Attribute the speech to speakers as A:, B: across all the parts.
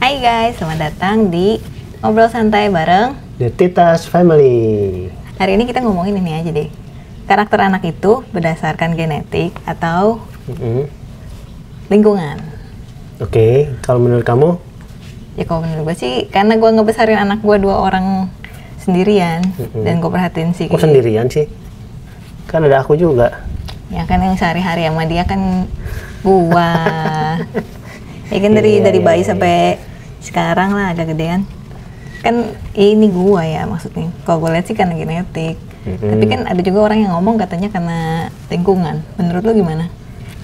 A: Hai guys, selamat datang di Ngobrol Santai bareng
B: The Titas Family.
A: Hari ini kita ngomongin ini aja deh. Karakter anak itu berdasarkan genetik atau lingkungan.
B: Oke, kalau menurut kamu?
A: Ya kalau menurut gue sih, karena gue ngebesarin anak gue 2 orang sendirian dan gue perhatiin sih.
B: Kok sendirian sih? Kan ada aku juga.
A: Ya kan yang sehari-hari sama dia kan gua. Ya kan dari bayi sampai sekarang lah agak gedean. Kan ini gua ya maksudnya. Kalau gue lihat sih karena genetik. Tapi kan ada juga orang yang ngomong katanya karena lingkungan. Menurut lu gimana?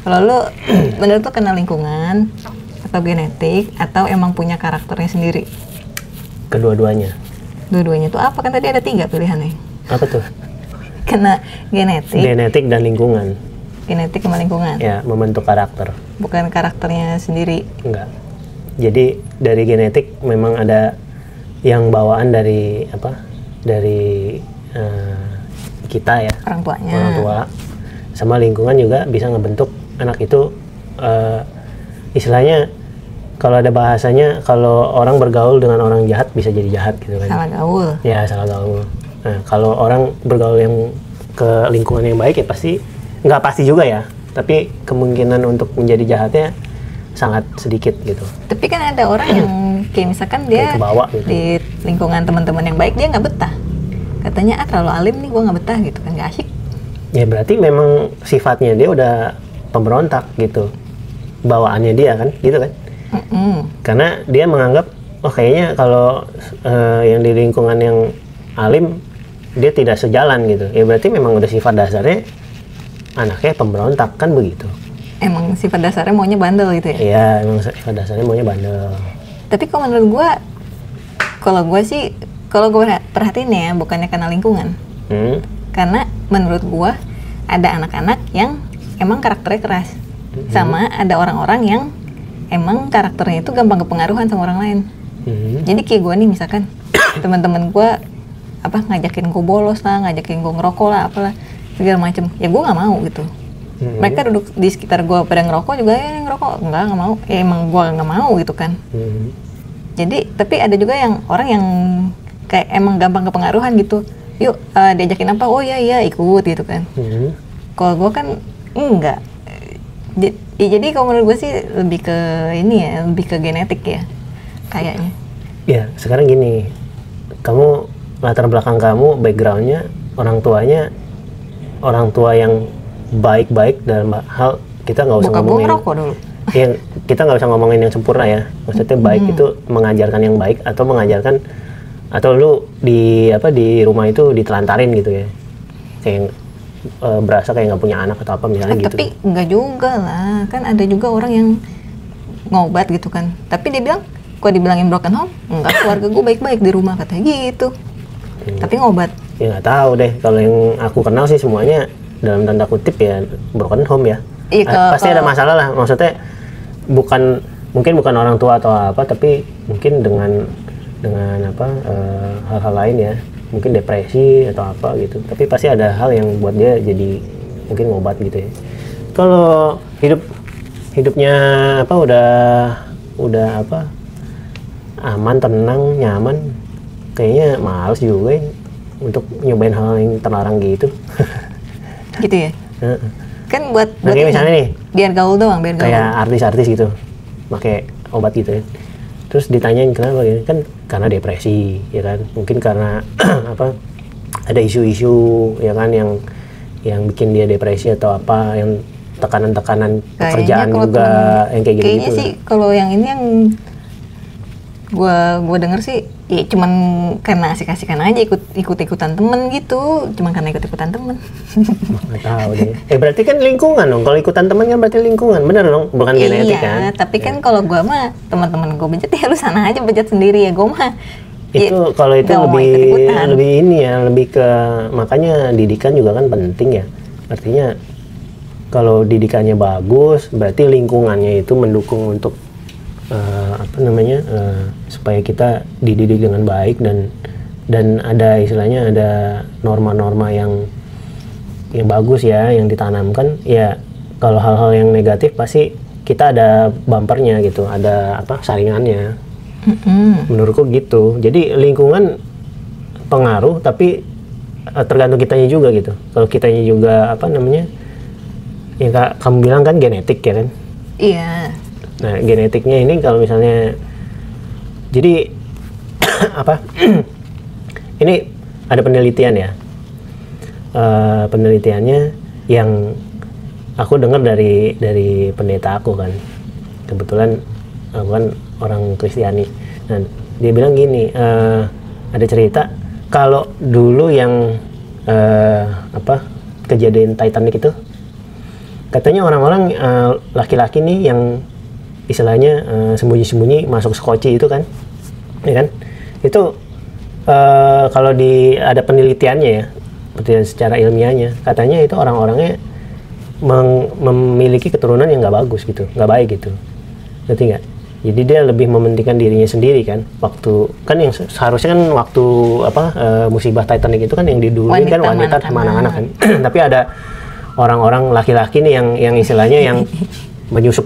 A: Kalau lu menurut lu karena lingkungan atau genetik atau emang punya karakternya sendiri?
B: Kedua-duanya.
A: Dua-duanya tuh apa? Kan tadi ada 3 pilihannya.
B: Apa tuh?
A: Kena genetik.
B: Genetik dan lingkungan.
A: Genetik sama lingkungan.
B: Ya, membentuk karakter.
A: Bukan karakternya sendiri.
B: Enggak. Jadi dari genetik memang ada yang bawaan dari apa? Dari kita ya.
A: Orang tuanya.
B: Orang tua. Sama lingkungan juga bisa ngebentuk anak itu istilahnya kalau ada bahasanya kalau orang bergaul dengan orang jahat bisa jadi jahat gitu kan.
A: Salah gaul.
B: Ya, salah gaul. Nah, kalau orang bergaul yang ke lingkungan yang baik ya pasti, nggak pasti juga ya, tapi kemungkinan untuk menjadi jahatnya sangat sedikit gitu.
A: Tapi kan ada orang yang kayak misalkan dia
B: kebawa gitu.
A: Di lingkungan teman-teman yang baik dia nggak betah. Katanya terlalu alim nih, gue nggak betah gitu kan, nggak asyik.
B: Ya berarti memang sifatnya dia udah pemberontak gitu, bawaannya dia kan, gitu kan? Karena dia menganggap, oh kayaknya kalau yang di lingkungan yang alim dia tidak sejalan gitu. Ya berarti memang udah sifat dasarnya anaknya pemberontak kan begitu.
A: Emang sifat dasarnya maunya bandel gitu ya?
B: Iya, emang sifat dasarnya maunya bandel.
A: Tapi kalau menurut gue, kalau gue perhatiin ya, bukannya karena lingkungan. Karena menurut gue ada anak-anak yang emang karakternya keras, sama ada orang-orang yang emang karakternya itu gampang kepengaruhan sama orang lain. Jadi kayak gue nih misalkan teman-teman gue ngajakin gue bolos lah, ngajakin gue ngerokok lah, apalah segala macem, ya gue nggak mau gitu. Mereka duduk di sekitar gue pada ngerokok juga, ya ngerokok nggak mau, ya emang gue nggak mau gitu kan. Jadi tapi ada juga yang orang yang kayak emang gampang kepengaruhan gitu, yuk diajakin apa, oh iya ikut gitu kan. Kalau gue kan enggak. Jadi kalau menurut gue sih lebih ke ini ya, lebih ke genetik ya kayaknya. Ya
B: sekarang gini, kamu latar belakang kamu, backgroundnya, orang tuanya orang tua yang baik-baik dalam hal, kita nggak usah ngomongin
A: dulu.
B: Ya, kita nggak usah ngomongin yang sempurna ya, maksudnya baik itu mengajarkan yang baik atau mengajarkan, atau lu di rumah itu ditelantarin gitu ya, kayak berasa kayak nggak punya anak atau apa misalnya gitu.
A: Tapi nggak juga lah, kan ada juga orang yang ngobat gitu kan, tapi dia bilang, kok dibilangin broken home, enggak, keluarga gue baik-baik di rumah katanya gitu. Tapi ngobat. Ya
B: nggak tahu deh, kalau yang aku kenal sih semuanya dalam tanda kutip ya broken home ya. Pasti ada masalah lah, maksudnya mungkin bukan orang tua atau apa, tapi mungkin dengan hal-hal lain ya, mungkin depresi atau apa gitu. Tapi pasti ada hal yang buat dia jadi mungkin ngobat gitu ya. Kalau hidupnya udah aman, tenang, nyaman, kayaknya males juga ya untuk nyobain hal yang terlarang gitu.
A: Gitu ya? Kan buat
B: misalnya nih,
A: biar gaul doang, biar gaul.
B: Kayak artis-artis gitu, pakai obat gitu ya. Terus ditanyain kenapa gitu, kan karena depresi, ya kan? Mungkin karena ada isu-isu ya kan yang bikin dia depresi atau apa, yang tekanan-tekanan pekerjaan juga, yang kayak gitu.
A: Kayaknya sih kalau yang ini yang gue denger sih, ya cuman karena asik-asikan aja, ikut-ikutan temen gitu, cuman karena ikut-ikutan temen.
B: Nggak tahu deh. Berarti kan lingkungan dong, kalau ikutan temen kan berarti lingkungan, bener dong, bukan genetik kan? Iya,
A: tapi kan kalau gue mah teman-teman gue bejat ya lu sana aja bejat sendiri ya, gue mah.
B: Itu kalau itu lebih ini ya, lebih ke, makanya didikan juga kan penting ya. Artinya kalau didikannya bagus, berarti lingkungannya itu mendukung untuk supaya kita dididik dengan baik dan ada istilahnya ada norma-norma yang bagus ya, yang ditanamkan ya. Kalau hal-hal yang negatif pasti kita ada bumpernya gitu, ada saringannya. Menurutku gitu. Jadi lingkungan pengaruh, tapi tergantung kitanya juga gitu. Kalau kitanya juga apa namanya, yang kamu bilang kan genetik ya kan?
A: Iya.
B: Nah genetiknya ini kalau misalnya, jadi apa? Ini ada penelitian ya. Penelitiannya yang aku dengar dari pendeta aku kan. Kebetulan aku kan orang Kristiani. Dan dia bilang gini, ada cerita kalau dulu yang kejadian Titanic itu, katanya orang-orang laki-laki nih yang istilahnya sembunyi-sembunyi masuk skoci itu kan, ya kan? Itu kalau ada penelitiannya ya, penelitian secara ilmiahnya, katanya itu orang-orangnya memiliki keturunan yang nggak bagus gitu, nggak baik gitu, ngerti nggak? Jadi dia lebih mementingkan dirinya sendiri kan. Waktu kan yang seharusnya kan waktu musibah Titanic itu kan yang diduluin kan wanita sama anak-anak kan. Tapi ada orang-orang laki-laki nih yang istilahnya yang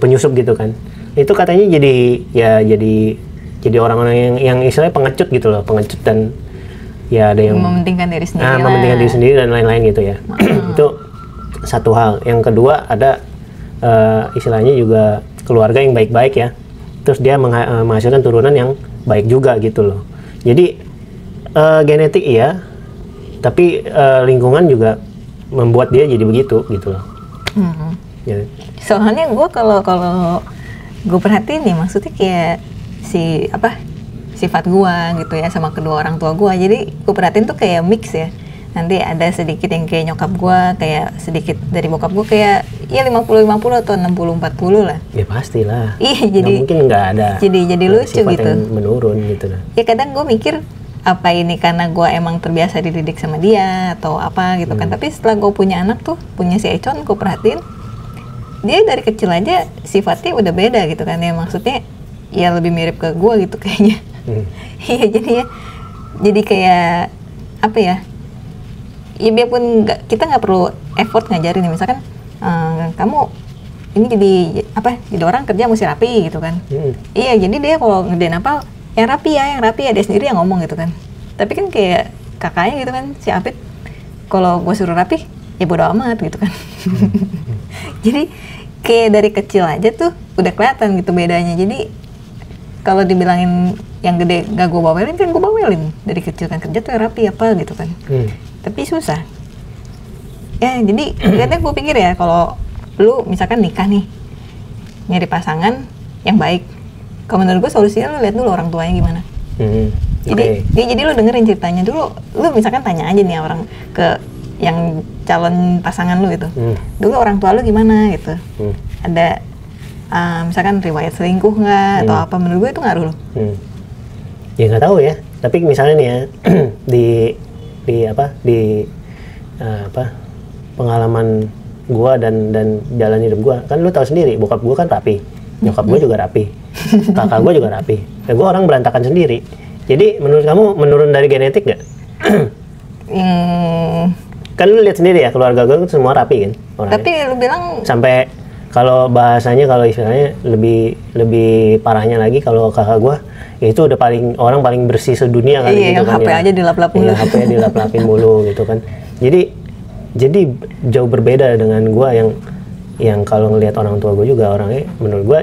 B: penyusup gitu kan. Itu katanya jadi orang-orang yang istilahnya pengecut gitu loh, pengecut dan ya ada yang
A: mementingkan diri sendiri.
B: Mementingkan diri sendiri dan lain-lain gitu ya. Itu satu hal. Yang kedua ada istilahnya juga keluarga yang baik-baik ya. Terus dia menghasilkan turunan yang baik juga gitu loh. Jadi genetik iya, tapi lingkungan juga membuat dia jadi begitu gitu loh. Ya.
A: Soalnya gue kalau gue perhatiin nih, maksudnya kayak sifat gue gitu ya sama kedua orang tua gue. Jadi gue perhatiin tuh kayak mix ya. Nanti ada sedikit yang kayak nyokap gue, kayak sedikit dari bokap gue, kayak ya 50-50 atau 60-40 lah.
B: Ya pastilah.
A: Iya, jadi
B: mungkin nggak ada.
A: Jadi lucu
B: gitu.
A: Yang
B: menurun gitu lah.
A: Ya kadang gue mikir apa ini karena gue emang terbiasa dididik sama dia atau apa gitu kan. Tapi setelah gue punya anak tuh, punya si Econ, gue perhatiin dia dari kecil aja sifatnya udah beda gitu kan ya. Maksudnya ya lebih mirip ke gue gitu kayaknya. Iya jadi kayak apa ya? Ya biarpun kita nggak perlu effort ngajarin nih, misalkan kamu ini jadi orang kerja mesti rapi gitu kan. Iya, jadi dia kalau ngerjain apa yang rapi ya dia sendiri yang ngomong gitu kan. Tapi kan kayak kakaknya gitu kan, si Apit, kalau gue suruh rapi ya bodo amat gitu kan. Jadi kayak dari kecil aja tuh udah kelihatan gitu bedanya. Jadi kalau dibilangin yang gede gak gue bawelin, kan gue bawelin dari kecil kan, kerja tuh rapi apa gitu kan. Tapi susah ya. Jadi kadang gue pikir ya, kalau lu misalkan nikah nih, nyari pasangan yang baik, kalau menurut gue solusinya lu lihat dulu orang tuanya gimana. Jadi lu dengerin ceritanya dulu. Lu misalkan tanya aja nih orang ke yang calon pasangan lu itu, dulu orang tua lu gimana gitu. Ada misalkan riwayat selingkuh nggak atau apa, menurut gue itu ngaruh loh.
B: Ya nggak tahu ya, tapi misalnya nih ya di pengalaman gua dan jalan hidup gua, kan lu tahu sendiri, bokap gua kan rapi, nyokap gua juga rapi, kakak gua juga rapi, dan gua orang berantakan sendiri. Jadi menurut kamu menurun dari genetik nggak? Kan lu lihat sendiri ya, keluarga gua semua rapi kan orangnya.
A: Tapi lu bilang
B: sampai kalau bahasanya, kalau istilahnya lebih parahnya lagi, kalau kakak gua ya itu udah orang paling bersih sedunia kali gitu kan.
A: HP aja dilap-lap mulu.
B: Iya, HP dilap-lapin mulu gitu kan. Jadi jauh berbeda dengan gua yang kalau ngelihat orang tua gua juga orangnya menurut gua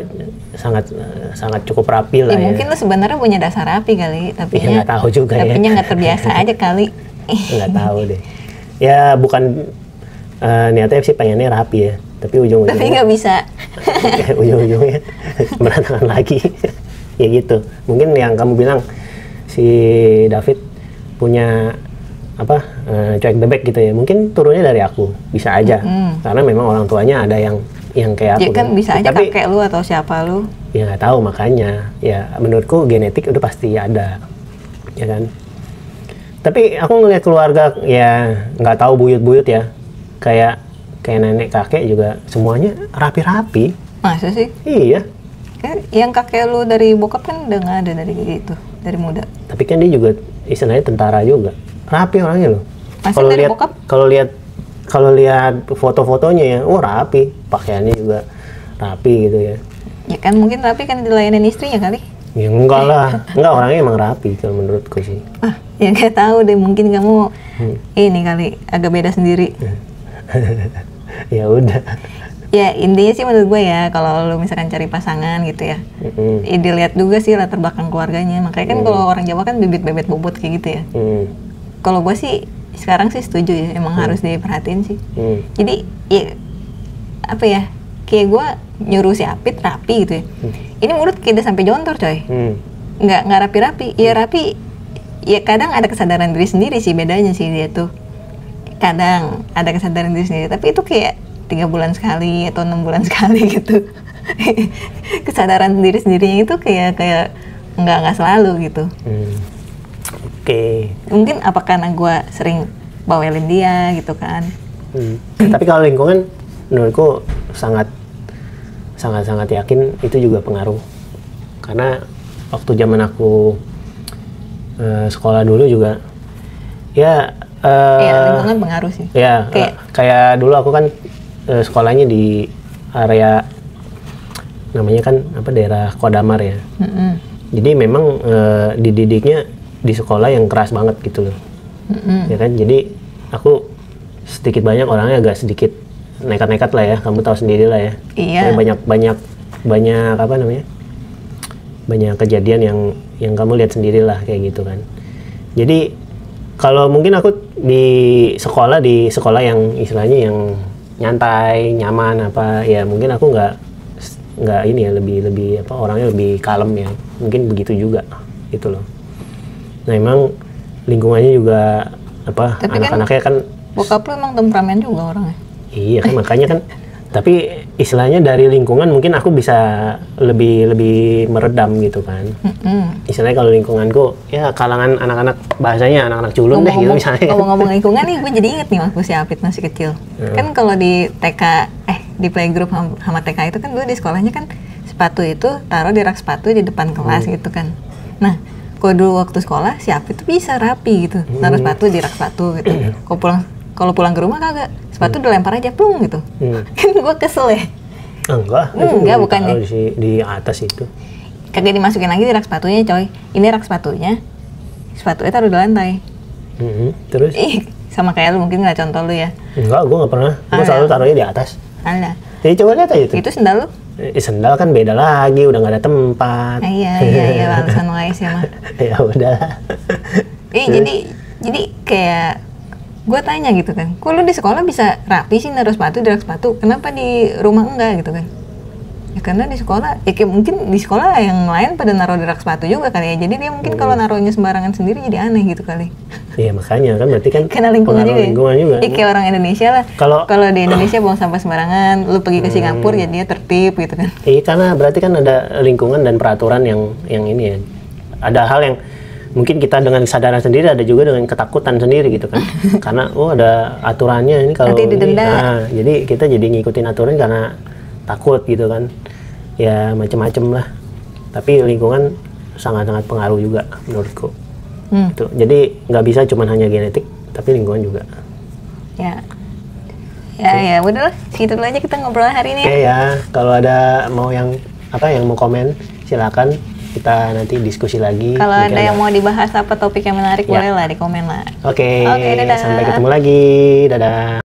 B: sangat cukup rapi lah ya.
A: Mungkin lu sebenarnya punya dasar rapi kali, tapi
B: ya nggak tahu juga ya.
A: Tapi nggak terbiasa aja kali.
B: Nggak tahu deh. Ya bukan niatnya sih pengennya rapi ya, tapi ujung-ujungnya.
A: Tapi nggak bisa.
B: Ujung-ujungnya berantakan lagi. Ya gitu. Mungkin yang kamu bilang si David punya cuek bebek gitu ya, mungkin turunnya dari aku, bisa aja. Karena memang orang tuanya ada yang kayak aku.
A: Ya kan bisa aja kakek lu atau siapa lu.
B: Ya nggak tahu, makanya ya menurutku genetik udah pasti ada, ya kan. Tapi aku ngeliat keluarga ya nggak tahu buyut-buyut ya, kayak nenek kakek juga semuanya rapi-rapi.
A: Masa sih?
B: Iya.
A: Yang kakek lu dari bokap kan udah nggak ada dari gitu, dari muda.
B: Tapi kan dia juga istilahnya tentara juga, rapi orangnya loh.
A: Masih dari bokap?
B: Kalau lihat foto-fotonya ya, rapi, pakaiannya juga rapi gitu ya.
A: Ya kan mungkin rapi kan dilayanin istrinya kali.
B: Ya enggak lah, enggak, orangnya emang rapi kalau menurutku sih.
A: Ya nggak tahu deh, mungkin kamu ini kali agak beda sendiri.
B: Ya udah.
A: Ya intinya sih menurut gue ya, kalau lu misalkan cari pasangan gitu ya, dilihat juga sih latar belakang keluarganya. Makanya kan kalau orang Jawa kan bibit-bebet bobot kayak gitu ya. Kalau gue sih sekarang sih setuju ya, emang harus diperhatiin sih. Jadi ya apa ya, kayak gue nyuruh si Apit rapi gitu ya. Ini mulut kayak udah sampai jontor coy. Nggak rapi-rapi. Ya rapi, ya kadang ada kesadaran diri sendiri sih, bedanya sih dia tuh. Kadang ada kesadaran diri sendiri, tapi itu kayak 3 bulan sekali atau 6 bulan sekali gitu. Kesadaran diri sendirinya itu kayak nggak selalu gitu.
B: Oke.
A: Mungkin apa karena gue sering bawelin dia gitu kan.
B: Tapi kalau lingkungan menurutku sangat yakin itu juga pengaruh. Karena waktu zaman aku sekolah dulu juga ya
A: lingkungan pengaruh sih.
B: Ya, kayak dulu aku kan sekolahnya di area namanya kan apa, daerah Kodamar ya. Jadi memang dididiknya di sekolah yang keras banget gitu loh. Ya kan, jadi aku sedikit banyak orangnya agak sedikit nekat-nekat lah ya, kamu tahu sendiri lah ya.
A: Iya.
B: Banyak apa namanya, banyak kejadian yang kamu lihat sendiri lah kayak gitu kan. Jadi kalau mungkin aku di sekolah yang istilahnya yang nyantai, nyaman apa ya, mungkin aku nggak ini ya, lebih apa, orangnya lebih kalem ya, mungkin begitu juga gitu loh. Nah emang lingkungannya juga apa, anak-anaknya kan
A: bokap lu emang temperamen juga orangnya.
B: Iya kan, makanya kan. Tapi istilahnya dari lingkungan mungkin aku bisa lebih meredam gitu kan. Istilahnya kalau lingkunganku ya kalangan anak-anak, bahasanya anak-anak culun deh gitu misalnya.
A: Ngomong-ngomong lingkungan nih, gue jadi inget nih waktu si Apit masih kecil. Kan kalau di TK, di playgroup sama TK itu kan dulu di sekolahnya kan sepatu itu taruh di rak sepatu di depan kelas gitu kan. Nah, kalau dulu waktu sekolah si Apit tuh bisa rapi gitu, taruh sepatu di rak sepatu gitu. Kalau pulang ke rumah kagak, sepatu dilempar aja plung gitu. Kan gue kesel ya. Enggak, bukannya
B: di atas itu
A: kagak dimasukin lagi di rak sepatunya coy. Ini rak sepatunya taruh di lantai.
B: Terus
A: sama kayak lu, mungkin nggak contoh lu ya.
B: Enggak, gue nggak pernah. Gue selalu taruhnya di atas.
A: Ada.
B: Jadi coba lihat aja
A: itu sendal lu.
B: Sendal kan beda lagi, udah nggak ada tempat.
A: Iya, balasan guys ya mah.
B: Ya udah.
A: Jadi kayak gue tanya gitu kan, kok lu di sekolah bisa rapi sih naruh sepatu di rak sepatu, kenapa di rumah enggak gitu kan? Ya karena di sekolah, ya kayak mungkin di sekolah yang lain pada naruh di rak sepatu juga kali ya, jadi dia mungkin kalau naruhnya sembarangan sendiri jadi aneh gitu kali.
B: Iya makanya kan, berarti kan
A: karena lingkungan juga.
B: Ya,
A: kayak orang Indonesia lah. Kalau di Indonesia buang sampah sembarangan, lu pergi ke Singapura jadinya tertib gitu kan.
B: Iya, karena berarti kan ada lingkungan dan peraturan yang ini ya. Ada hal yang mungkin kita dengan kesadaran sendiri, ada juga dengan ketakutan sendiri gitu kan. Karena ada aturannya ini, kalau
A: nanti didenda.
B: Jadi kita jadi ngikutin aturan karena takut gitu kan. Ya macem-macem lah. Tapi lingkungan sangat-sangat pengaruh juga menurutku. Gitu. Jadi nggak bisa cuma hanya genetik, tapi lingkungan juga.
A: Ya udahlah, segitu dulu aja kita ngobrol hari ini.
B: Oke ya, kalau ada yang mau komen silakan, kita nanti diskusi lagi.
A: Kalau ada yang mau dibahas apa topik yang menarik, boleh lah di komen lah.
B: Oke,
A: dadah.
B: sampai ketemu lagi, dadah.